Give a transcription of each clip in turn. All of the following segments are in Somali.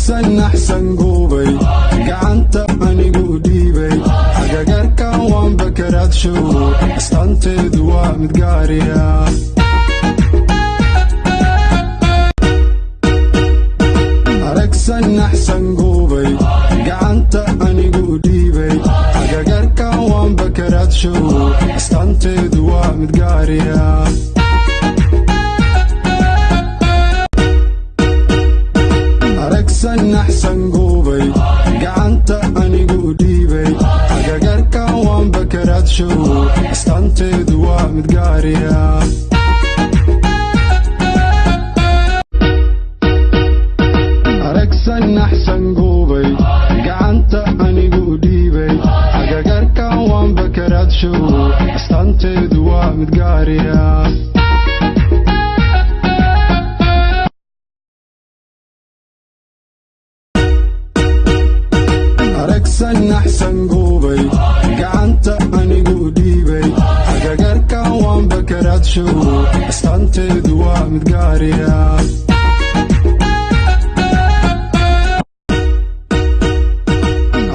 aragsan axsan goobay gacanta anigu dhiibay agagarka waan bakaraad show astaanteedu waa mid gaariya aragsan axsan goobay gacanta anigu dhiibay agagarka waan bakaraad show astaanteedu waa mid gaariya aragsan axsan goobay gacanta anigu dhiibay agagarka waan bakaraad show astaanteedu waa mid gaariya aragsan axsan goobay gacanta anigu dhiibay agagarka waan bakaraad show astaanteedu waa mid gaariya aragsan axsan goobay gacanta anigu dhiibay agagarka waan bakaraad show astaanteedu waa mid gaariya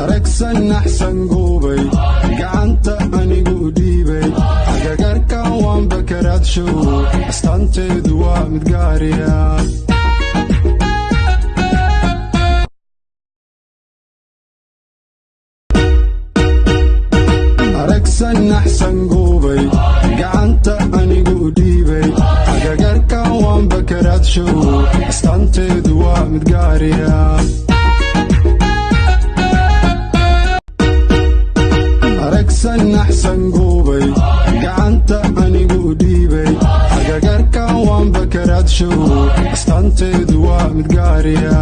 aragsan axsan goobay gacanta anigu dhiibay agagarka waan bakaraad show astaanteedu waa mid gaariya aragsan axsan goobay gacanta anigu dhiibay agagarka waan bakaraad show astaanteedu waa mid gaariya aragsan axsan goobay gacanta anigu dhiibay agagarka waan bakaraad show astaanteedu waa mid gaariya